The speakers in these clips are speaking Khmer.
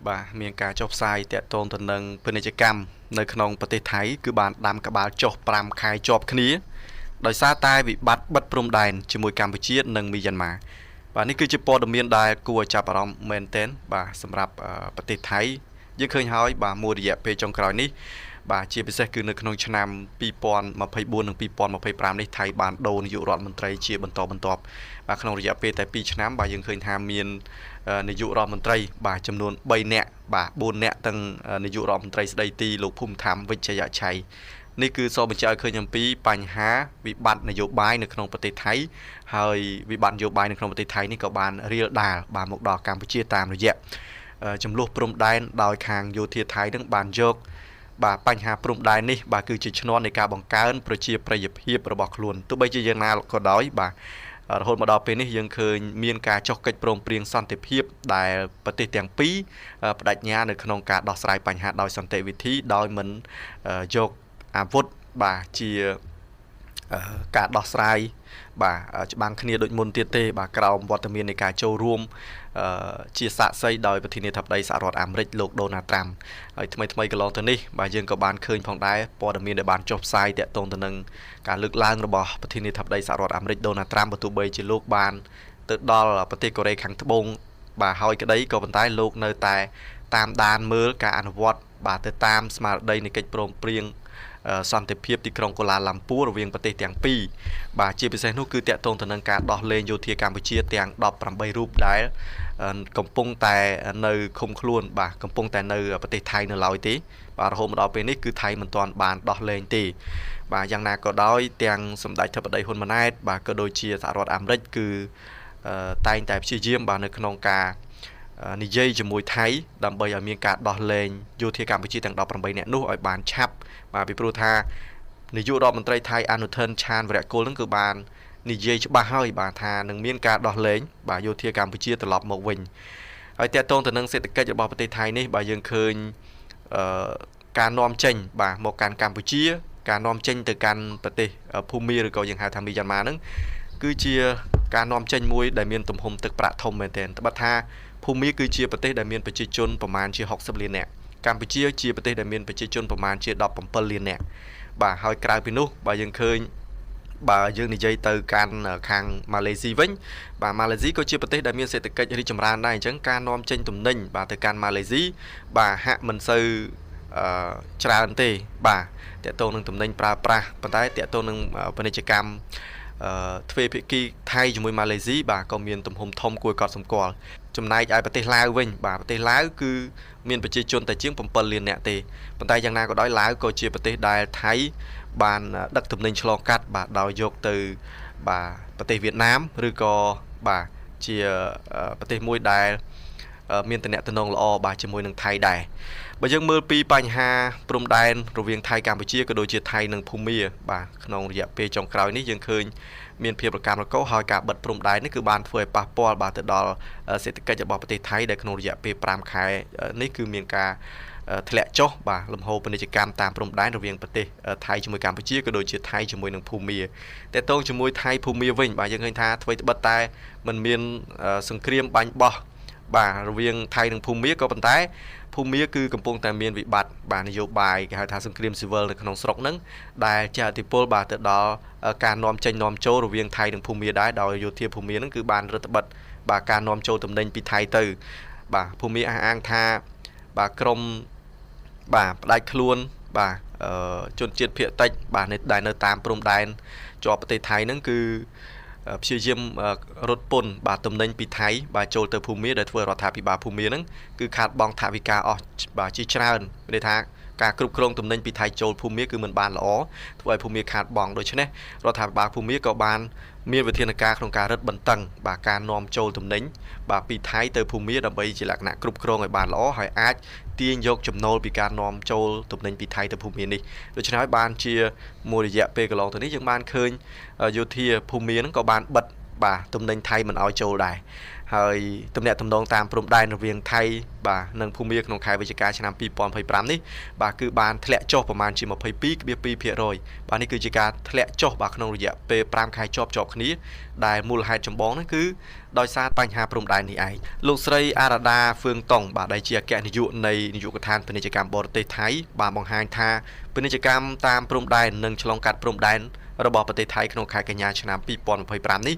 បាទមានការចុះផ្សាយតាក់ទងទៅនឹងពាណិជ្ជកម្មនៅក្នុងប្រទេសថៃគឺបានដាំក្បាលចុះ5ខែជាប់គ្នាដោយសារតែវិបត្តិបិទព្រំដែនជាមួយកម្ពុជានិងមីយ៉ាន់ម៉ាបាទនេះគឺជាព័ត៌មានដែលគួរឲ្យចាប់អារម្មណ៍មែនទែនបាទសម្រាប់ប្រទេសថៃយើងឃើញហើយបាទមួយរយៈពេលចុងក្រោយនេះបាទជាពិសេសគឺនៅក្នុងឆ្នាំ2024និង2025នេះថៃបានដូរនាយករដ្ឋមន្ត្រីជាបន្តបន្ទាប់បាទក្នុងរយៈពេលតែ2ឆ្នាំបាទយើងឃើញថាមាននាយករដ្ឋមន្ត្រីបាទចំនួន3នាក់បាទ4នាក់ទាំងនាយករដ្ឋមន្ត្រីស្ដីទីលោកភូមិធម្មវិជ្ជយឆៃនេះគឺសបញ្ជាក់ឲ្យឃើញអំពីបញ្ហាវិបត្តិនយោបាយនៅក្នុងប្រទេសថៃហើយវិបត្តិនយោបាយនៅក្នុងប្រទេសថៃនេះក៏បានរាលដាលបាទមកដល់កម្ពុជាតាមរយៈចំនួនព្រំដែនដោយខាងយោធាថៃនឹងបានយកបាទបញ្ហាព្រំដែននេះបាទគឺជាឈ្នន់នៃការបង្កើនប្រជាប្រិយភាពរបស់ខ្លួនទោះបីជាយ៉ាងណាក៏ដោយបាទរហូតមកដល់ពេលនេះយើងឃើញមានការចុះកិច្ចព្រមព្រៀងសន្តិភាពដែលប្រទេសទាំងពីរបដិញ្ញានៅក្នុងការដោះស្រាយបញ្ហាដោយសន្តិវិធីដោយមិនយកអាវុធបាទជាការដោះស្រាយបាទច្បាំងគ្នាដូចមុនទៀតទេបាទក្រោមវត្តមាននៃការចូលរួមជាសាក្សីដោយប្រធានាធិបតីសហរដ្ឋអាមេរិកលោកដូណាល់ត្រាំហើយថ្មីកន្លងទៅនេះបាទយើងក៏បានឃើញផងដែរព័ត៌មានដែលបានចុះផ្សាយតាក់ទងទៅនឹងការលើកឡើងរបស់ប្រធានាធិបតីសហរដ្ឋអាមេរិកដូណាល់ត្រាំបើទោះបីជាលោកបានទៅដល់ប្រទេសកូរ៉េខាងត្បូងបាទហើយក្តីក៏ប៉ុន្តែលោកនៅតែតាមដានមើលការអនុវត្តបាទទៅតាមស្មារតីនៃកិច្ចព្រមព្រៀងសន្តិភាពទីក្រុងកូឡាឡាំពួររវាងប្រទេសទាំងពីរបាទជាពិសេសនោះគឺតាក់ទងទៅនឹងការដោះលែងយោធាកម្ពុជាទាំង18រូបដែលកំពុងតែនៅឃុំខ្លួនបាទកំពុងតែនៅប្រទេសថៃនៅឡើយទេបាទរហូតមកដល់ពេលនេះគឺថៃមិនទាន់បានដោះលែងទេបាទយ៉ាងណាក៏ដោយទាំងសម្ដេចធិបតីហ៊ុនម៉ាណែតបាទក៏ដូចជាសហរដ្ឋអាមេរិកគឺតែងតែព្យាយាមបាទនៅក្នុងការនិយាយជាមួយថៃដើម្បីឲ្យមានការដោះលែងយោធាកម្ពុជាទាំង18នាក់នោះឲ្យបានឆាប់បាទពីព្រោះថានាយករដ្ឋមន្ត្រីថៃអនុทิនឆានវរៈគុលនឹងគឺបាននិយាយច្បាស់ហើយបាទថានឹងមានការដោះលែងបាទយោធាកម្ពុជាត្រឡប់មកវិញហើយតកតងទៅនឹងសេដ្ឋកិច្ចរបស់ប្រទេសថៃនេះបាទយើងឃើញការនាំចេញបាទមកកាន់កម្ពុជាការនាំចេញទៅកាន់ប្រទេសភូមាឬក៏យើងហៅថាមីយ៉ាន់ម៉ាហ្នឹងគឺជាការនាំចេញមួយដែលមានទំហំទឹកប្រាក់ធំមែនទែនត្បិតថាភូមាគឺជាប្រទេសដែលមានប្រជាជនប្រមាណជា60លាននាក់កម្ពុជាជាប្រទេសដែលមានប្រជាជនប្រមាណជា17លាននាក់បាទហើយក្រៅពីនោះបាទយើងឃើញបាទយើងនិយាយទៅកាន់ខាងម៉ាឡេស៊ីវិញបាទម៉ាឡេស៊ីក៏ជាប្រទេសដែលមានសេដ្ឋកិច្ចរីកចម្រើនដែរអញ្ចឹងការនាំចេញទំនិញបាទទៅកាន់ម៉ាឡេស៊ីបាទហាក់មិនសូវច្រើនទេបាទតកតងនឹងទំនិញប្រើប្រាស់ប៉ុន្តែតកតងនឹងពាណិជ្ជកម្មទ្វេភាគីថៃជាមួយម៉ាឡេស៊ីបាទក៏មានទំហំធំគួរឲ្យកត់សម្គាល់ចំណែកឯប្រទេសឡាវវិញបាទប្រទេសឡាវគឺមានប្រជាជនតែជាង7លាននាក់ទេប៉ុន្តែយ៉ាងណាក៏ដោយឡាវក៏ជាប្រទេសដែលថៃបានដឹកទំនិញឆ្លងកាត់បាទដោយយកទៅបាទប្រទេសវៀតណាមឬក៏បាទជាប្រទេសមួយដែលមានទំនាក់ទំនងល្អបាទជាមួយនឹងថៃដែរបើយើងមើលពីបញ្ហាព្រំដែនរវាងថៃកម្ពុជាក៏ដូចជាថៃនិងភូមាបាទក្នុងរយៈពេលចុងក្រោយនេះយើងឃើញមានភាពរកាំរកូសហើយការបិទព្រំដែននេះគឺបានធ្វើឲ្យប៉ះពាល់បាទទៅដល់សេដ្ឋកិច្ចរបស់ប្រទេសថៃដែលក្នុងរយៈពេល5ខែនេះគឺមានការធ្លាក់ចុះបាទលំហូរពាណិជ្ជកម្មតាមព្រំដែនរវាងប្រទេសថៃជាមួយកម្ពុជាក៏ដូចជាថៃជាមួយនឹងភូមាតែតងជាមួយថៃភូមាវិញបាទយើងឃើញថាអ្វីត្បិតតែมันមានសង្គ្រាមបាញ់បោះបាទរវាងថៃនិងភូមាក៏ប៉ុន្តែភូមាគឺកំពុងតែមានវិបត្តិបាទនយោបាយគេហៅថាសង្គ្រាមស៊ីវិលនៅក្នុងស្រុកហ្នឹងដែលជះឥទ្ធិពលបាទទៅដល់ការនាំចេញនាំចូលរវាងថៃនិងភូមាដែរដោយយោធាភូមាហ្នឹងគឺបានរដ្ឋបិទបាទការនាំចូលទំនិញពីថៃទៅបាទភូមាអះអាងថាបាទក្រមបាទផ្ដាច់ខ្លួនបាទជនជាតិភាគតិចបាទដែលនៅតាមព្រំដែនជាប់ប្រទេសថៃហ្នឹងគឺព្យាយាមរត់ពន្ធបាទទំនិញពីថៃបាទចូលទៅភូមាដែលធ្វើរដ្ឋាភិបាលភូមាហ្នឹងគឺខាតបង់ថវិកាអស់បាទជាច្រើនមានន័យថាការគ្រប់គ្រងទំនិញពីថៃចូលភូមាគឺមិនបានល្អធ្វើឲ្យភូមាខាតបង់ដូច្នេះរដ្ឋាភិបាលភូមាក៏បានមានវិធានការក្នុងការរឹតបន្តឹងបាទការនាំចូលទំនិញបាទពីថៃទៅភូមាដើម្បីជាលក្ខណៈគ្រប់គ្រងឲ្យបានល្អហើយអាចទាញយកចំណូលពីការនាំចូលទំនិញពីថៃទៅភូមានេះដូច្នេះហើយបានជាមួយរយៈពេលកន្លងទៅនេះយើងបានឃើញយោធាភូមាហ្នឹងក៏បានបិទ បាទទំនិញថៃមិនឲ្យចូលដែរហើយទំនាក់ទំនងតាមព្រំដែនរវាងថៃបាទនិងភូមាក្នុងខែវិច្ឆិកាឆ្នាំ2025នេះបាទគឺបានធ្លាក់ចុះប្រមាណជា22.2%បាទនេះគឺជាការធ្លាក់ចុះបាទក្នុងរយៈពេល5ខែជាប់គ្នាដែលមូលហេតុចម្បងនោះគឺដោយសារបញ្ហាព្រំដែននេះឯងលោកស្រីអារ៉ាដាហ្វឿងតុងបាទដែលជាអគ្គនាយកនៃនាយកដ្ឋានពាណិជ្ជកម្មបរទេសថៃបានបង្ហាញថាពាណិជ្ជកម្មតាមព្រំដែននិងឆ្លងកាត់ព្រំដែនរបស់ប្រទេសថៃក្នុងខែកញ្ញាឆ្នាំ2025នេះ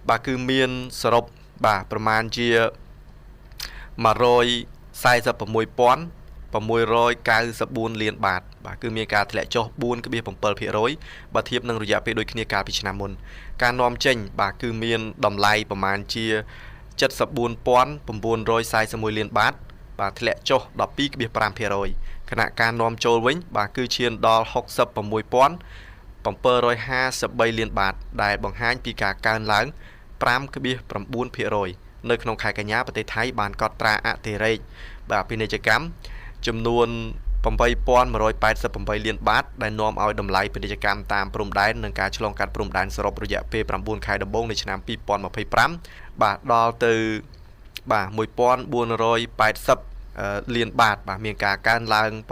បាទគឺមានសរុបបាទប្រមាណជា146,694 លានបាតបាទគឺមានការធ្លាក់ចុះ 4.7% បើធៀបនឹងរយៈពេលដូចគ្នាកាលពីឆ្នាំមុនការនាំចេញបាទគឺមានតម្លៃប្រមាណជា 74,941 លានបាតបាទធ្លាក់ចុះ 12.5% ខណៈការនាំចូលវិញបាទគឺឈានដល់ 66,753 លានបាតដែលបង្ហាញពីការកើនឡើង 5.9% នៅក្នុងខែកញ្ញាប្រទេសថៃបានកត់ត្រាអតិរេកបាទពាណិជ្ជកម្មចំនួន 8,188 លានបាតដែលនាំឲ្យតម្លៃពាណិជ្ជកម្មតាមព្រំដែននិងការឆ្លងកាត់ព្រំដែនសរុបរយៈពេល9ខែដំបូងនៃឆ្នាំ2025បាទដល់ទៅបាទ 1,480 លានបាតបាទមានការកើនឡើង 7.7%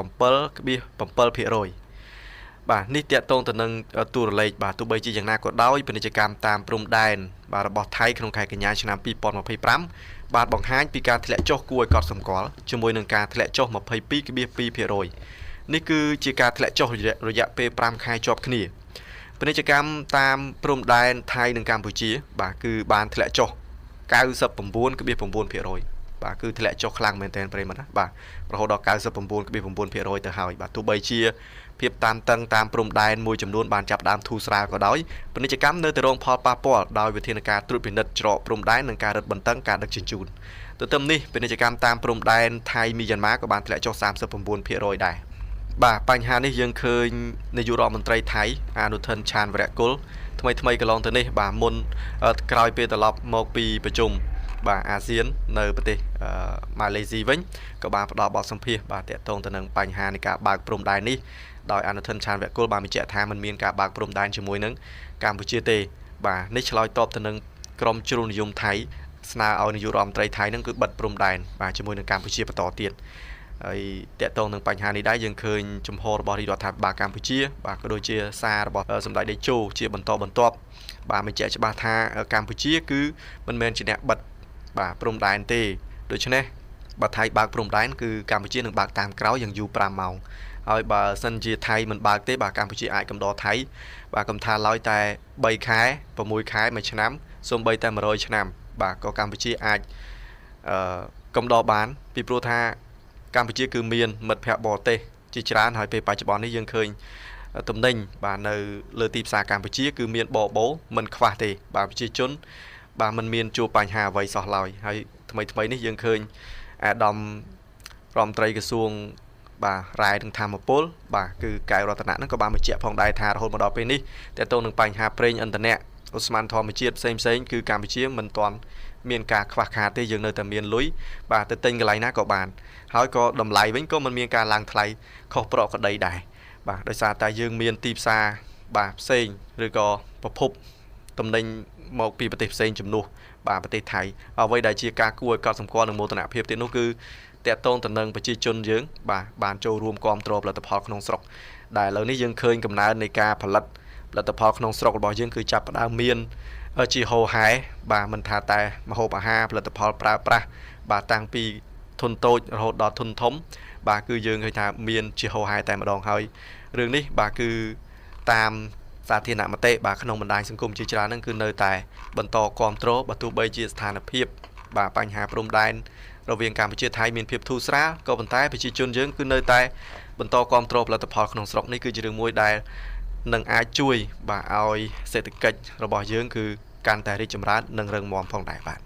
បាទនេះតាក់ទងទៅនឹងតួលេខបាទទោះបីជាយ៉ាងណាក៏ដោយពាណិជ្ជកម្មតាមព្រំដែនបាទរបស់ថៃក្នុងខែកញ្ញាឆ្នាំ2025បាទបង្ហាញពីការធ្លាក់ចុះគួរឲ្យកត់សម្គាល់ជាមួយនឹងការធ្លាក់ចុះ 22.2% នេះគឺជាការធ្លាក់ចុះរយៈពេល5ខែជាប់គ្នាពាណិជ្ជកម្មតាមព្រំដែនថៃនិងកម្ពុជាបាទគឺបានធ្លាក់ចុះ 99.9% បាទគឺធ្លាក់ចុះខ្លាំងមែនទែនប្រិមត្តណាបាទរហូតដល់ 99.9% ទៅហើយបាទទោះបីជាភាពតានតឹងតាមព្រំដែនមួយចំនួនបានចាប់ផ្ដើមធូរស្រាលក៏ដោយពាណិជ្ជកម្មនៅតែរងផលប៉ះពាល់ដោយវិធានការត្រួតពិនិត្យច្រកព្រំដែននិងការរឹតបន្តឹងការដឹកជញ្ជូនទន្ទឹមនេះពាណិជ្ជកម្មតាមព្រំដែនថៃមីយ៉ាន់ម៉ាក៏បានធ្លាក់ចុះ 39% ដែរបាទបញ្ហានេះយើងឃើញនាយករដ្ឋមន្ត្រីថៃអនុทิน ឆានវរៈគុលថ្មីកន្លងទៅនេះបាទមុនក្រោយពេលត្រឡប់មកពីប្រជុំបាទអាស៊ាននៅប្រទេសម៉ាឡេស៊ីវិញក៏បានផ្ដល់បទសម្ភាសន៍បាទទាក់ទងទៅនឹងបញ្ហានៃការបើកព្រំដែននេះដោយអនុทิน ឆានវរៈគុលបានបញ្ជាក់ថាมันមានការបើកព្រំដែនជាមួយនឹងកម្ពុជាទេបាទនេះឆ្លើយតបទៅនឹងក្រមជ្រុលនិយមថៃស្នើឲ្យនាយករដ្ឋមន្ត្រីថៃនឹងគឺបិទព្រំដែនបាទជាមួយនឹងកម្ពុជាបន្តទៀតហើយតាក់ទងនឹងបញ្ហានេះដែរយើងឃើញជំហររបស់រាជរដ្ឋាភិបាលកម្ពុជាបាទក៏ដូចជាសាររបស់សម្ដេចតេជោជាបន្តបន្ទាប់បាទបញ្ជាក់ច្បាស់ថាកម្ពុជាគឺមិនមែនជាអ្នកបិទបាទព្រំដែនទេដូច្នេះបើថៃបើកព្រំដែនគឺកម្ពុជានឹងបើកតាមក្រោយយ៉ាងយូរ5ម៉ោងហើយបើសិនជាថៃមិនបើកទេបាទកម្ពុជាអាចកំដរថៃបាទកំថាឡើយតែ3ខែ6ខែ1ឆ្នាំសូម្បីតែ100ឆ្នាំបាទក៏កម្ពុជាអាចកំដរបានពីព្រោះថាកម្ពុជាគឺមានមិត្តភ័ក្តិបរទេសជាច្រើនហើយពេលបច្ចុប្បន្ននេះយើងឃើញទំនិញបាទនៅលើទីផ្សារកម្ពុជាគឺមានបបោមិនខ្វះទេបាទប្រជាជនបាទมันមានជួបបញ្ហាអ្វីសោះឡើយហើយថ្មីនេះយើងឃើញអាដាមរដ្ឋមន្ត្រីក្រសួងបាទរ៉ែនឹងធម្មពលបាទគឺកែវរតនៈហ្នឹងក៏បានបញ្ជាក់ផងដែរថារហូតមកដល់ពេលនេះតើតើនឹងបញ្ហាប្រេងឥន្ធនៈអូស្មန်ធម្មជាតិផ្សេងគឺកម្ពុជាមិនទាន់មានការខ្វះខាតទេយើងនៅតែមានលុយបាទទៅទិញកន្លែងណាក៏បានហើយក៏តម្លៃវិញក៏មិនមានការឡើងថ្លៃខុសប្រក្រតីដែរបាទដោយសារតែយើងមានទីផ្សារបាទផ្សេងឬក៏ប្រភពទំនិញមកពីប្រទេសផ្សេងជំនួសបាទប្រទេសថៃអ្វីដែលជាការគួរឲ្យកត់សម្គាល់នឹងមោទនភាពទៀតនោះគឺតាក់ទងទៅនឹងប្រជាជនយើងបាទបានចូលរួមគាំទ្រផលិតផលក្នុងស្រុកដែលឥឡូវនេះយើងឃើញកំណើននៃការផលិតផលិតផលក្នុងស្រុករបស់យើងគឺចាប់ផ្ដើមមានជាហូរហែបាទមិនថាតែម្ហូបអាហារផលិតផលប្រើប្រាស់បាទតាំងពីធុនតូចរហូតដល់ធុនធំបាទគឺយើងឃើញថាមានជាហូរហែតែម្ដងហើយរឿងនេះបាទគឺតាមសាធារណមតិបាទក្នុងបណ្ដាញសង្គមជាច្រើនហ្នឹងគឺនៅតែបន្តគាំទ្របើទោះបីជាស្ថានភាពបាទបញ្ហាព្រំដែនរវាងកម្ពុជាថៃមានភាពធូរស្រាលក៏ប៉ុន្តែប្រជាជនយើងគឺនៅតែបន្តគាំទ្រផលិតផលក្នុងស្រុកនេះគឺជារឿងមួយដែលនឹងអាចជួយបាទឲ្យសេដ្ឋកិច្ចរបស់យើងគឺកាន់តែរីកចម្រើននិងរឹងមាំផងដែរបាទ